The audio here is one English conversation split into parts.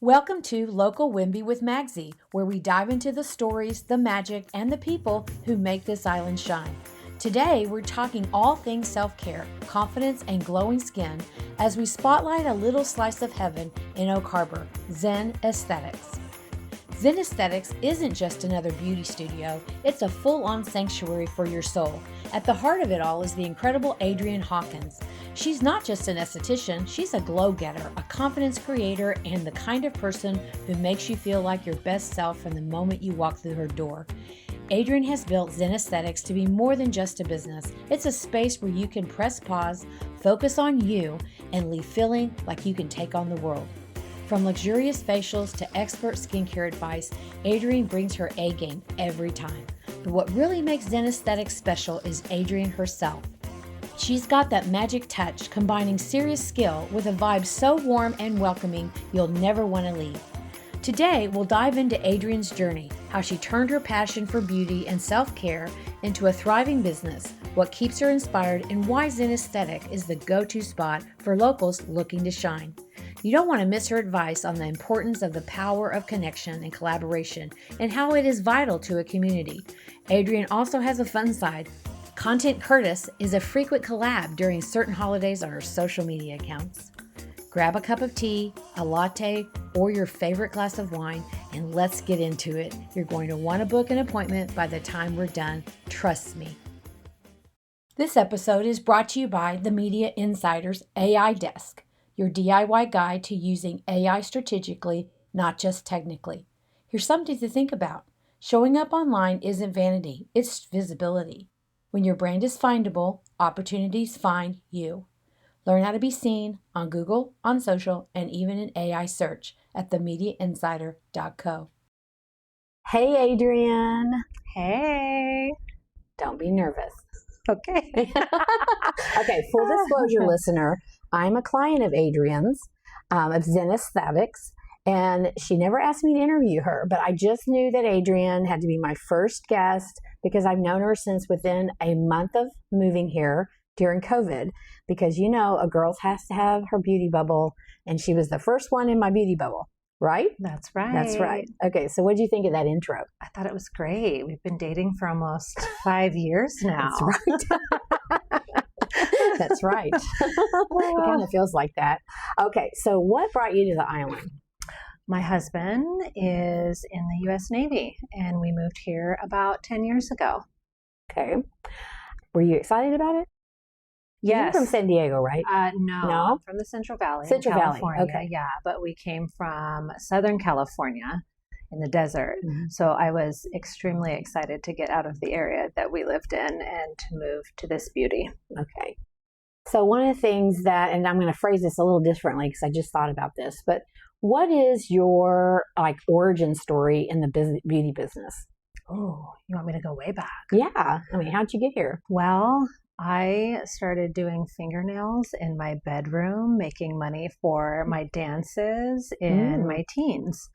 Welcome to Local Whidbey with Magsy, where we dive into the stories, the magic, and the people who make this island shine. Today, we're talking all things self-care, confidence, and glowing skin as we spotlight a little slice of heaven in Oak Harbor, Zen Aesthetics. Zen Aesthetics isn't just another beauty studio, it's a full-on sanctuary for your soul. At the heart of it all is the incredible Adrienne Hawkins. She's not just an esthetician, she's a glow-getter, a confidence creator, and the kind of person who makes you feel like your best self from the moment you walk through her door. Adrienne has built Zen Aesthetics to be more than just a business. It's a space where you can press pause, focus on you, and leave feeling like you can take on the world. From luxurious facials to expert skincare advice, Adrienne brings her A game every time. But what really makes Zen Aesthetics special is Adrienne herself. She's got that magic touch, combining serious skill with a vibe so warm and welcoming you'll never want to leave. Today, we'll dive into Adrienne's journey, how she turned her passion for beauty and self-care into a thriving business, what keeps her inspired, and why Zen Aesthetic is the go-to spot for locals looking to shine. You don't want to miss her advice on the importance of the power of connection and collaboration and how it is vital to a community. Adrienne also has a fun side. Content Curtis is a frequent collab during certain holidays on her social media accounts. Grab a cup of tea, a latte, or your favorite glass of wine, and let's get into it. You're going to want to book an appointment by the time we're done. Trust me. This episode is brought to you by the Media Insider's AI Desk, your DIY guide to using AI strategically, not just technically. Here's something to think about. Showing up online isn't vanity, it's visibility. When your brand is findable, opportunities find you. Learn how to be seen on Google, on social, and even in AI search at themediainsider.co. Hey, Adrienne. Hey. Don't be nervous. Okay. Okay, full disclosure, listener, I'm a client of Adrienne's, of Zen Aesthetics, and she never asked me to interview her, but I just knew that Adrienne had to be my first guest because I've known her since within a month of moving here during COVID, because you know a girl has to have her beauty bubble, and she was the first one in my beauty bubble, right? That's right. That's right. Okay, so what did you think of that intro? I thought it was great. We've been dating for almost 5 years now. That's right. That's right. It kind of feels like that. Okay, so what brought you to the island? My husband is in the U.S. Navy, and we moved here about 10 years ago. Okay. Were you excited about it? Yes. You're from San Diego, right? No, I'm from the Central Valley. Central Valley, okay. Yeah, but we came from Southern California in the desert. Mm-hmm. So I was extremely excited to get out of the area that we lived in and to move to this beauty. Okay. So one of the things that, and I'm going to phrase this a little differently because I just thought about this, but what is your origin story in the beauty business? Oh, you want me to go way back? Yeah. I mean, how'd you get here? Well, I started doing fingernails in my bedroom, making money for my dances in my teens.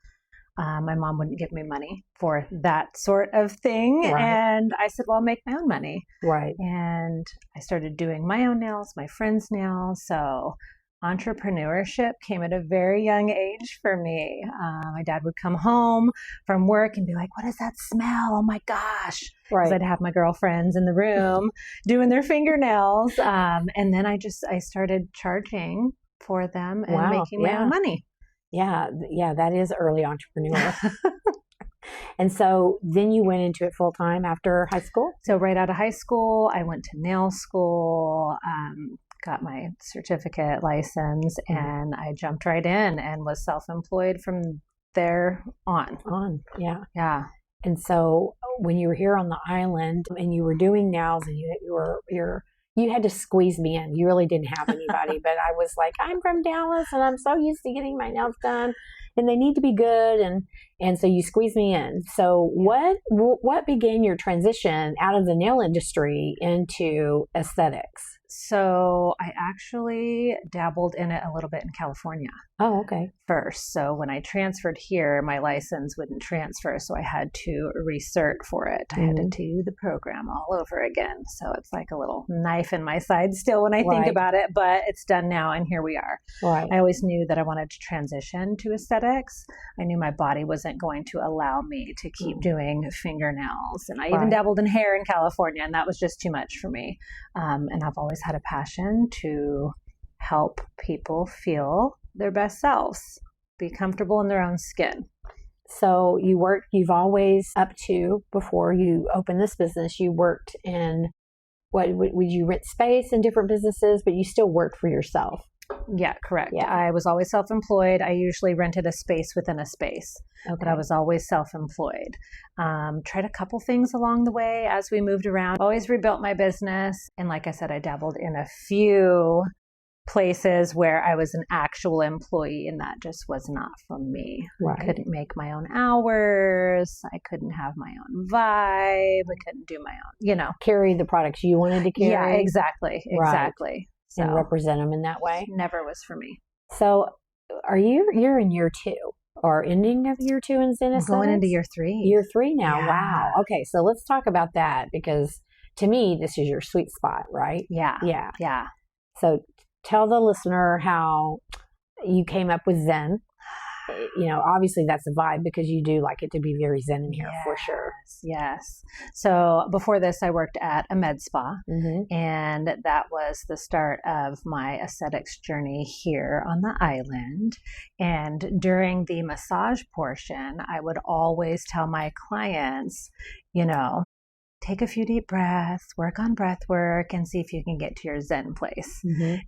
My mom wouldn't give me money for that sort of thing. Right. And I said, well, I'll make my own money. Right. And I started doing my own nails, my friends' nails. So entrepreneurship came at a very young age for me. My dad would come home from work and be like, what is that smell? Oh my gosh. Right. Because I'd have my girlfriends in the room doing their fingernails. And then I started charging for them and making my own money. Yeah, that is early entrepreneur. And so then you went into it full time after high school? So right out of high school, I went to nail school, got my certificate license, and I jumped right in and was self-employed from there on. Yeah. Yeah. And so when you were here on the island and you were doing nails and you had to squeeze me in. You really didn't have anybody, but I was like, I'm from Dallas and I'm so used to getting my nails done and they need to be good. And so you squeezed me in. So what began your transition out of the nail industry into aesthetics? So I actually dabbled in it a little bit in California. Oh, okay. First. So when I transferred here, my license wouldn't transfer. So I had to recert for it. I had to do the program all over again. So it's like a little knife in my side still when I think about it, but it's done now and here we are. Right. I always knew that I wanted to transition to aesthetics. I knew my body wasn't going to allow me to keep doing fingernails. And I even dabbled in hair in California, and that was just too much for me. And I've always had a passion to help people feel their best selves, be comfortable in their own skin. So you've always, up to before you opened this business, you worked in, would you rent space in different businesses, but you still worked for yourself? Yeah, correct. Yeah. I was always self-employed. I usually rented a space within a space, but I was always self-employed. Tried a couple things along the way as we moved around, always rebuilt my business. And like I said, I dabbled in a few places where I was an actual employee, and that just was not for me. I couldn't make my own hours. I couldn't have my own vibe. I couldn't do my own, carry the products you wanted to carry. Yeah, exactly. So, and represent them in that way. Never was for me. So you're in year 2 or ending of year 2 in Zen Aesthetics? Going into year 3. Year 3 now. Yeah. Wow. Okay. So let's talk about that, because to me, this is your sweet spot, right? Yeah. So tell the listener how you came up with Zen. Obviously that's a vibe, because you do like it to be very Zen in here, for sure. Yes. So before this, I worked at a med spa, and that was the start of my aesthetics journey here on the island. And during the massage portion, I would always tell my clients, take a few deep breaths, work on breath work, and see if you can get to your Zen place.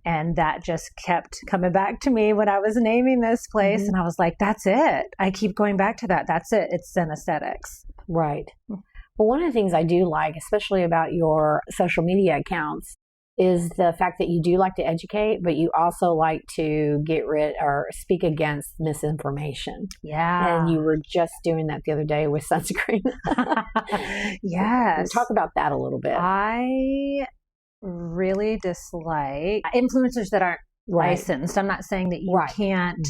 And that just kept coming back to me when I was naming this place. And I was like, that's it. I keep going back to that. That's it. It's Zen Aesthetics. Right. Well, one of the things I do like, especially about your social media accounts, is the fact that you do like to educate, but you also like to get rid or speak against misinformation. Yeah. And you were just doing that the other day with sunscreen. Yes. Talk about that a little bit. I really dislike influencers that aren't licensed. I'm not saying that you can't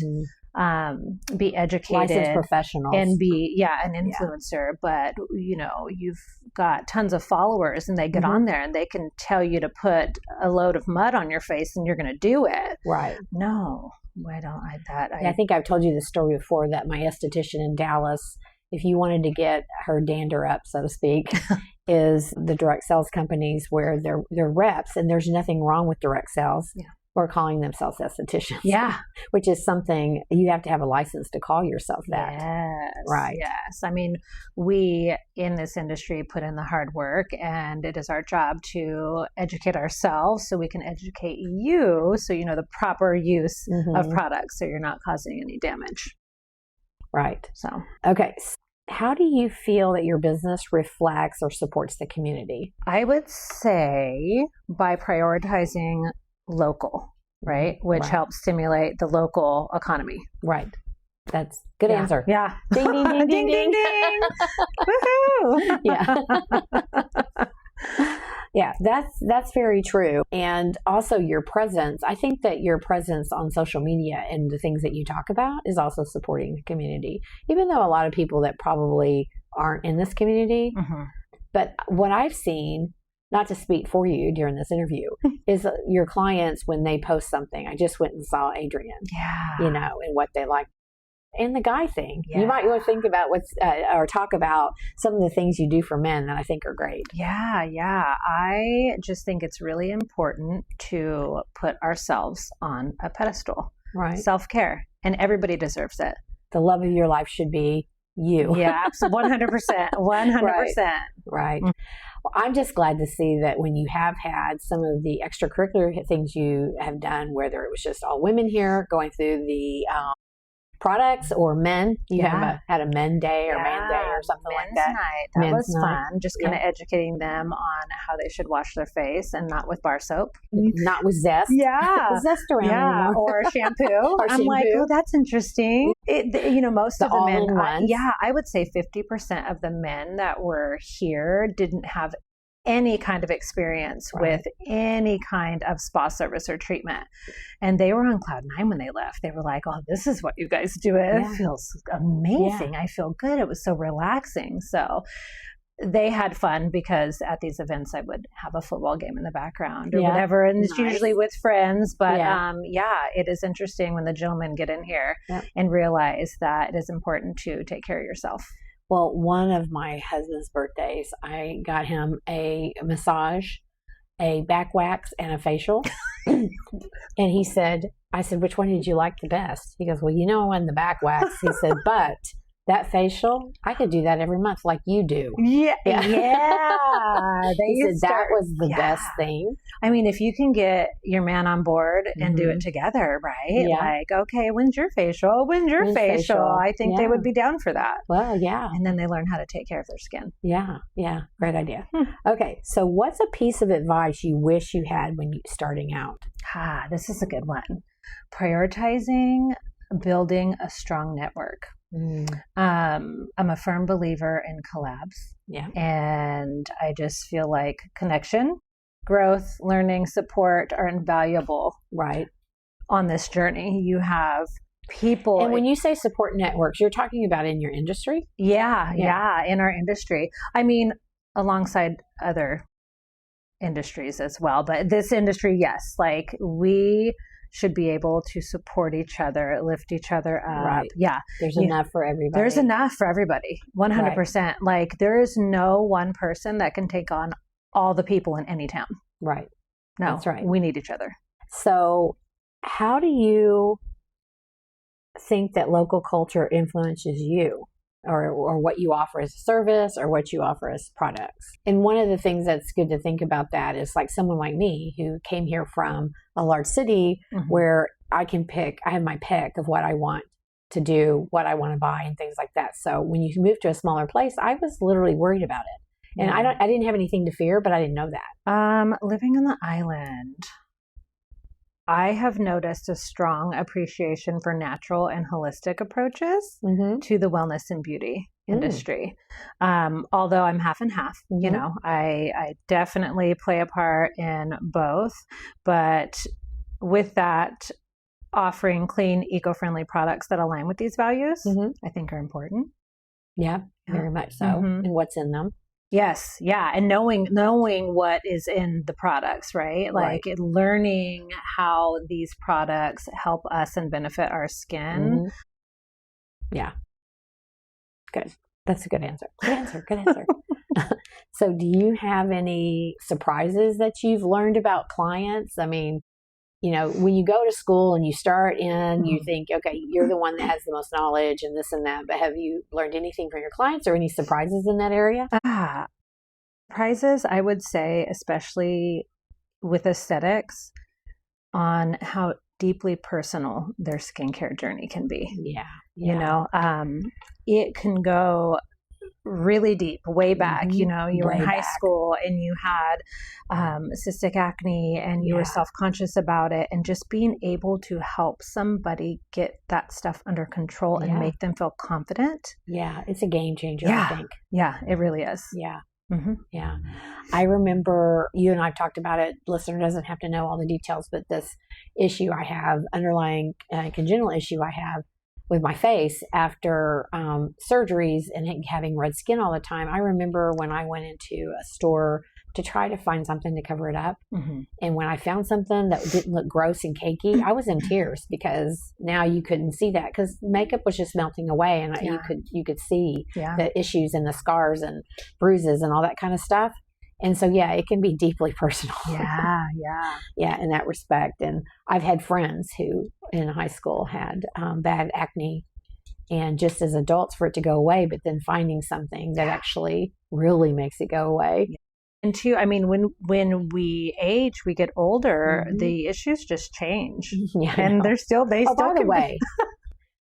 be educated, licensed professionals, and be an influencer, but you've got tons of followers, and they get on there and they can tell you to put a load of mud on your face and you're going to do it. Right. No, I don't like that. I think I've told you this story before, that my esthetician in Dallas, if you wanted to get her dander up, so to speak, is the direct sales companies where they're reps, and there's nothing wrong with direct sales. Yeah. Or calling themselves estheticians. Yeah. Which is something you have to have a license to call yourself that. Yes. Right. Yes. I mean, we in this industry put in the hard work, and it is our job to educate ourselves so we can educate you, so you know the proper use of products, so you're not causing any damage. Right. So, okay. How do you feel that your business reflects or supports the community? I would say by prioritizing local, right? Which helps stimulate the local economy. Right. That's good answer. Yeah. Ding, ding, ding, ding, ding, ding. Woohoo! Yeah, that's very true. And also your presence. I think that your presence on social media and the things that you talk about is also supporting the community, even though a lot of people that probably aren't in this community. But what I've seen, not to speak for you during this interview, is your clients, when they post something. I just went and saw Adrienne, and what they like. And the guy thing, you might want to think about or talk about some of the things you do for men that I think are great. Yeah. I just think it's really important to put ourselves on a pedestal. Right. Self-care. And everybody deserves it. The love of your life should be you. Yeah, absolutely. 100%. 100%. Right. Well, I'm just glad to see that when you have had some of the extracurricular things you have done, whether it was just all women here going through the products, or men, you have had a men day or man day or something like that. Night. That was fun. Just kind of educating them on how they should wash their face, and not with bar soap. Not with zest. Zest around anymore. Or shampoo. I'm like, oh, that's interesting. Most of the men, I would say 50% of the men that were here didn't have any kind of experience with any kind of spa service or treatment. And they were on cloud nine when they left. They were like, oh, this is what you guys do. It feels amazing. I feel good. It was so relaxing. So they had fun because at these events I would have a football game in the background or whatever. And it's usually with friends. But it is interesting when the gentlemen get in here and realize that it is important to take care of yourself. Well, one of my husband's birthdays, I got him a massage, a back wax, and a facial. And I said, which one did you like the best? He goes, well, I wanted the back wax. He said, but that facial, I could do that every month like you do. Yeah. He said that was the best thing. I mean, if you can get your man on board and do it together, right? Yeah. Like, okay, when's your facial? When's your facial? I think they would be down for that. Well, yeah. And then they learn how to take care of their skin. Yeah. Yeah. Great idea. Okay. So what's a piece of advice you wish you had when you starting out? This is a good one. Prioritizing building a strong network. I'm a firm believer in collabs. Yeah. And I just feel like connection, growth, learning, support are invaluable. Right. On this journey, you have people. And when you say support networks, you're talking about in your industry? Yeah, in our industry. I mean, alongside other industries as well. But this industry, yes, like we should be able to support each other, lift each other up. Right. Yeah. There's enough for everybody. There's enough for everybody. 100%. Right. Like there is no one person that can take on all the people in any town. Right. No. That's right. We need each other. So how do you think that local culture influences you? Or what you offer as a service or what you offer as products. And one of the things that's good to think about that is like someone like me who came here from a large city where I have my pick of what I want to do, what I want to buy and things like that. So when you move to a smaller place, I was literally worried about it. And I didn't have anything to fear, but I didn't know that. Living on the island, I have noticed a strong appreciation for natural and holistic approaches to the wellness and beauty industry. Although I'm half and half, I definitely play a part in both. But with that, offering clean, eco-friendly products that align with these values, I think are important. Yeah, very much so. And what's in them. Yes. Yeah. And knowing what is in the products, right? Like learning how these products help us and benefit our skin. Yeah. Good. That's a good answer. Good answer. So do you have any surprises that you've learned about clients? I mean, when you go to school and you start in, you think, okay, you're the one that has the most knowledge and this and that, but have you learned anything from your clients or any surprises in that area? Surprises, I would say, especially with aesthetics, on how deeply personal their skincare journey can be. Yeah. It can go really deep, way back. You were in high school and you had cystic acne and you were self-conscious about it, and just being able to help somebody get that stuff under control and make them feel confident. Yeah, it's a game changer, I think. Yeah, it really is. Yeah. Yeah. I remember you and I've talked about it. Listener doesn't have to know all the details, but this issue I have, underlying congenital issue I have with my face after surgeries and having red skin all the time. I remember when I went into a store to try to find something to cover it up. And when I found something that didn't look gross and cakey, I was in tears because now you couldn't see that because makeup was just melting away and you could see the issues and the scars and bruises and all that kind of stuff. And so, it can be deeply personal. Yeah, in that respect. And I've had friends who in high school had bad acne, and just as adults for it to go away, but then finding something that actually really makes it go away. And two, I mean, when we age, we get older, the issues just change. And they're still, by the way,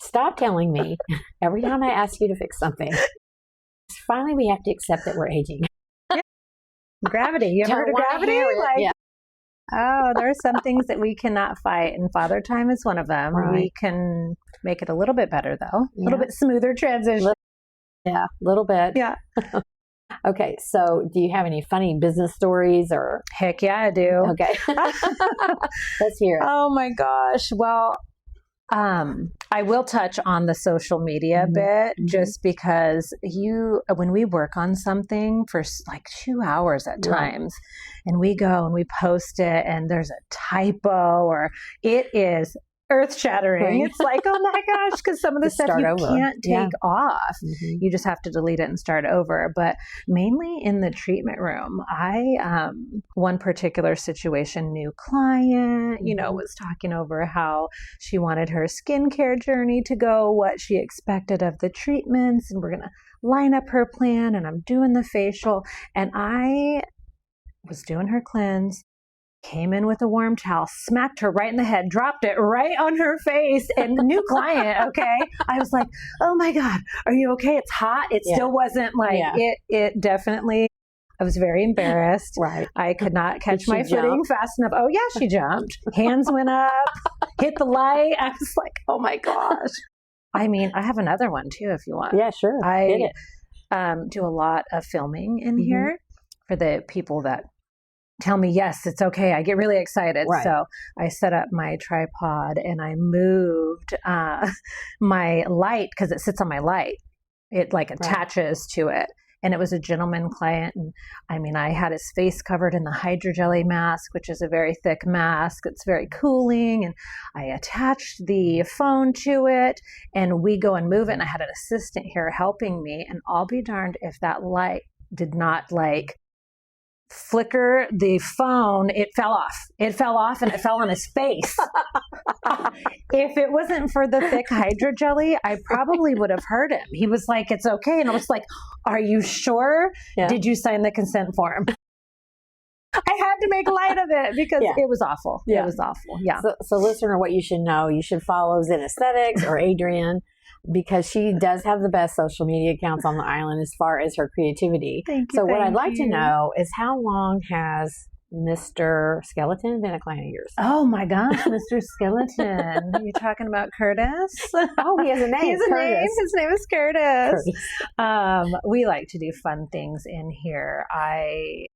stop telling me every time I ask you to fix something. Finally, we have to accept that we're aging. Gravity. You ever heard of gravity? Oh, there are some things that we cannot fight, and father time is one of them. Right. We can make it a little bit better, though. A little bit smoother transition. A little bit. Yeah. Okay, so do you have any funny business stories or? Heck yeah, I do. Okay. Let's hear it. Oh my gosh. Well, I will touch on the social media bit just because when we work on something for like 2 hours at times and we go and we post it and there's a typo or it is earth shattering. It's like, oh my gosh, because some of the stuff you can't take off. You just have to delete it and start over. But mainly in the treatment room, one particular situation, new client, was talking over how she wanted her skincare journey to go, what she expected of the treatments, and we're going to line up her plan, and I'm doing the facial, and I was doing her cleanse, came in with a warm towel, smacked her right in the head, dropped it right on her face, and new client, okay? I was like, oh my God, are you okay? It's hot. It still wasn't like, it definitely, I was very embarrassed. Right. I could not catch my footing fast enough. Oh yeah, she jumped. Hands went up, hit the light. I was like, oh my gosh. I mean, I have another one too, if you want. Yeah, sure. I do a lot of filming in here for the people that tell me, yes, it's okay. I get really excited. Right. So I set up my tripod and I moved my light because it sits on my light. It like attaches to it. And it was a gentleman client. And I mean, I had his face covered in the hydrogel mask, which is a very thick mask. It's very cooling. And I attached the phone to it and we go and move it. And I had an assistant here helping me. And I'll be darned if that light did not like flicker the phone. It fell off and it fell on his face. If it wasn't for the thick hydrogel, I probably would have hurt him. He was like, it's okay. And I was like, are you sure? Yeah. Did you sign the consent form? I had to make light of it because it was awful. Yeah. It was awful. Yeah. So listener, what you should know, you should follow Zen Aesthetics or Adrienne, because she does have the best social media accounts on the island as far as her creativity. Thank you. So what I'd like to know is, how long has Mr. Skeleton been a client of yours? Oh my gosh, Mr. Skeleton. You're talking about Curtis? Oh, he has a name. He has a name. His name is Curtis. We like to do fun things in here. I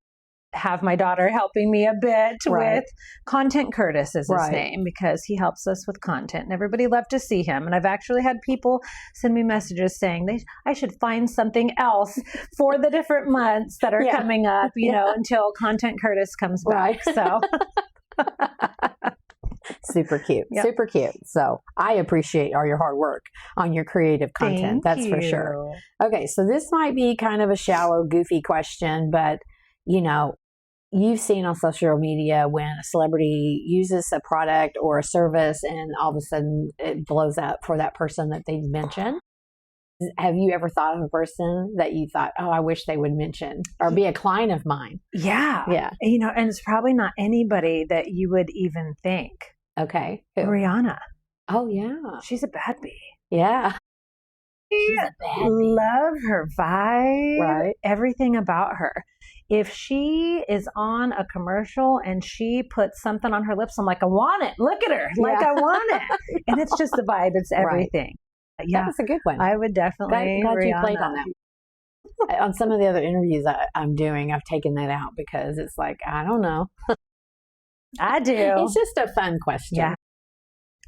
have my daughter helping me a bit with content. Curtis is his name because he helps us with content and everybody loved to see him. And I've actually had people send me messages saying I should find something else for the different months that are coming up, you know, until Content Curtis comes back. So super cute. Super cute. So I appreciate all your hard work on your creative content. That's for sure. Okay. So this might be kind of a shallow, goofy question, but you know, you've seen on social media when a celebrity uses a product or a service and all of a sudden it blows up for that person that they mention. Have you ever thought of a person that you thought, oh, I wish they would mention or be a client of mine? Yeah. Yeah. You know, and it's probably not anybody that you would even think. Okay. Who? Rihanna. Oh, yeah. She's a bad bee. Yeah. Love her vibe, everything about her. If she is on a commercial and she puts something on her lips, I'm like, I want it. Look at her. Like, I want it. And it's just the vibe. It's everything. Yeah. That's a good one. I would definitely. Glad you played on that. On some of the other interviews I'm doing, I've taken that out because it's like, I don't know. I do. It's just a fun question. Yeah.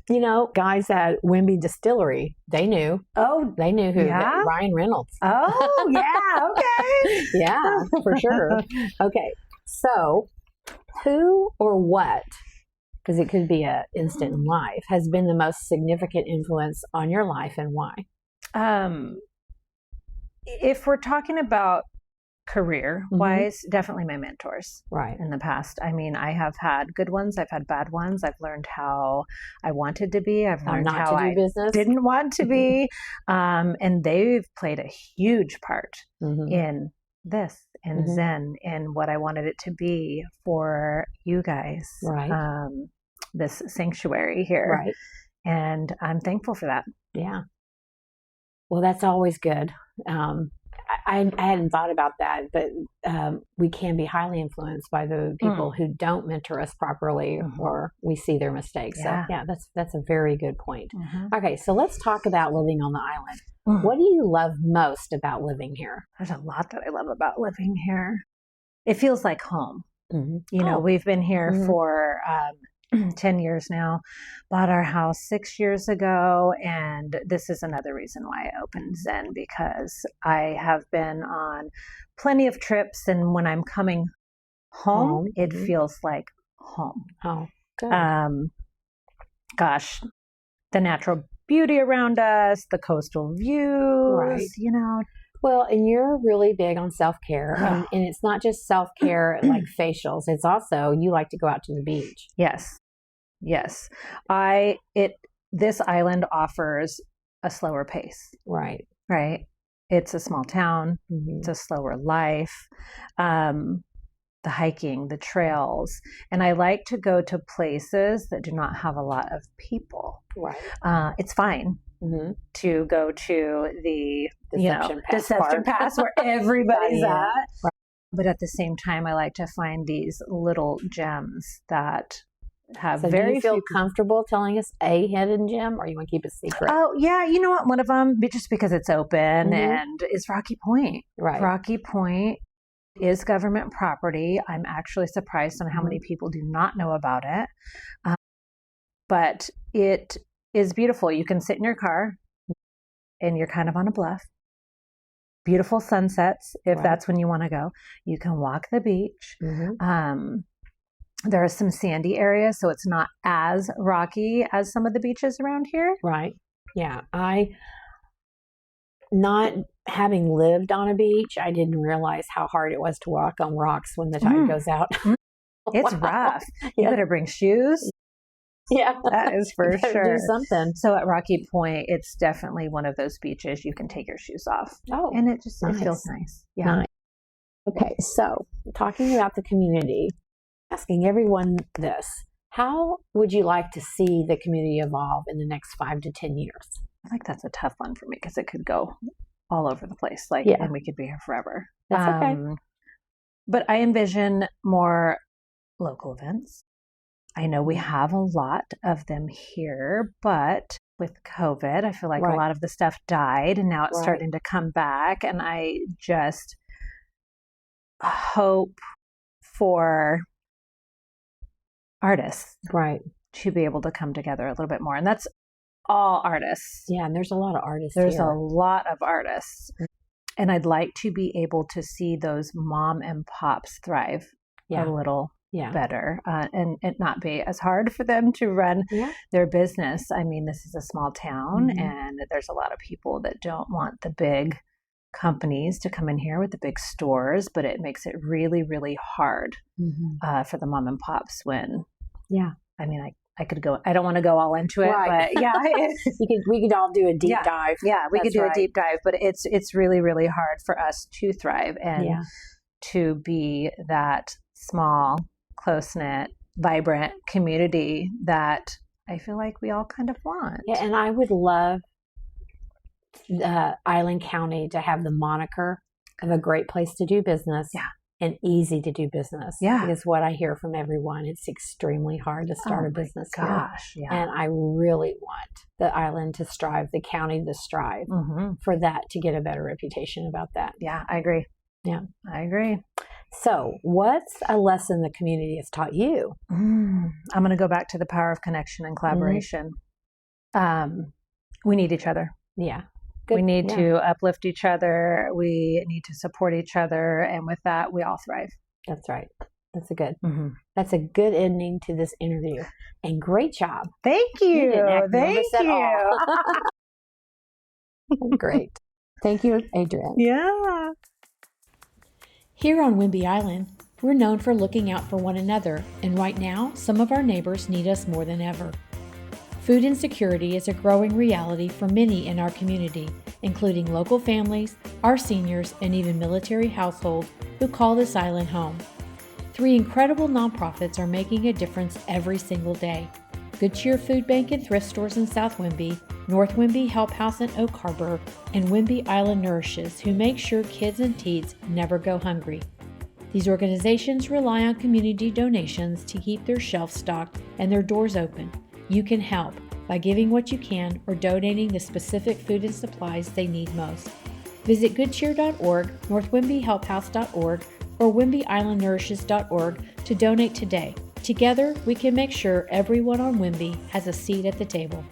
You know, guys at Whidbey Distillery, they knew. Oh, they knew who. Yeah? Ryan Reynolds. Oh, yeah. Okay. Yeah, for sure. Okay. So, who or what, because it could be an instant in life, has been the most significant influence on your life and why? If we're talking about career-wise, definitely my mentors in the past. I mean, I have had good ones. I've had bad ones. I've learned how I wanted to be. I've learned how I didn't want to be. And they've played a huge part in this and Zen and what I wanted it to be for you guys. This sanctuary here. And I'm thankful for that. Yeah. Well, that's always good. I hadn't thought about that, but we can be highly influenced by the people who don't mentor us properly or we see their mistakes. So yeah, that's a very good point. Okay, so let's talk about living on the island. What do you love most about living here? There's a lot that I love about living here. It feels like home. Mm-hmm. You know, we've been here for 10 years now, bought our house 6 years ago, and this is another reason why I opened Zen, because I have been on plenty of trips, and when I'm coming home, it feels like home. Oh, good. Gosh, the natural beauty around us, the coastal views, Right. you know. Well, and you're really big on self-care, and it's not just self-care like facials. It's also, you like to go out to the beach. Yes. This island offers a slower pace. Right. It's a small town. It's a slower life. The hiking, the trails. And I like to go to places that do not have a lot of people. Right. It's fine to go to the Deception Pass where everybody's at. Right. But at the same time, I like to find these little gems that have so very do you feel few comfortable telling us a hidden gem, or you want to keep it secret? Oh, yeah. You know what? One of them, just because it's open, and is Rocky Point. Right. Rocky Point is government property. I'm actually surprised on how many people do not know about it. But it is beautiful. You can sit in your car and you're kind of on a bluff. Beautiful sunsets, if that's when you want to go. You can walk the beach. There are some sandy areas, so it's not as rocky as some of the beaches around here. Right. Yeah. Not having lived on a beach, I didn't realize how hard it was to walk on rocks when the tide goes out. It's rough. You better bring shoes. Yeah. That is for sure. Do something. So at Rocky Point, it's definitely one of those beaches you can take your shoes off. Oh. And it just it feels nice. Yeah. Nice. Okay. So talking about the community, asking everyone this, how would you like to see the community evolve in the next 5 to 10 years? I think that's a tough one for me because it could go all over the place. And we could be here forever. That's okay. But I envision more local events. I know we have a lot of them here, but with COVID, I feel like a lot of the stuff died and now it's starting to come back. And I just hope for artists to be able to come together a little bit more. And that's all artists. Yeah, and there's a lot of artists There's here. a lot of artists. And I'd like to be able to see those mom and pops thrive a little better and it not be as hard for them to run their business. I mean, this is a small town and there's a lot of people that don't want the big companies to come in here with the big stores, but it makes it really, really hard for the mom and pops when, I mean, I could go, I don't want to go all into it, but we could all do a deep dive. Yeah, we could do a deep dive, but it's really, really hard for us to thrive and to be that small, close-knit, vibrant community that I feel like we all kind of want. Yeah, and I would love Island County to have the moniker of a great place to do business and easy to do business. Yeah. Is what I hear from everyone. It's extremely hard to start a business here. Yeah. And I really want the island to strive, the county to strive for that, to get a better reputation about that. Yeah, I agree. Yeah, I agree. So what's a lesson the community has taught you? I'm going to go back to the power of connection and collaboration. We need each other. Yeah. Good. We need to uplift each other. We need to support each other. And with that, we all thrive. That's right. That's that's a good ending to this interview. And great job. Thank you. Thank you. Great. Thank you, Adrienne. Yeah. Here on Whidbey Island, we're known for looking out for one another, and right now, some of our neighbors need us more than ever. Food insecurity is a growing reality for many in our community, including local families, our seniors, and even military households who call this island home. 3 incredible nonprofits are making a difference every single day. Good Cheer Food Bank and Thrift Stores in South Whidbey, North Whidbey Help House in Oak Harbor, and Whidbey Island Nourishes, who make sure kids and teens never go hungry. These organizations rely on community donations to keep their shelves stocked and their doors open. You can help. by giving what you can or donating the specific food and supplies they need most. Visit goodcheer.org, northwhidbeyhelphouse.org, or whidbeyislandnourishes.org to donate today. Together, we can make sure everyone on Whidbey has a seat at the table.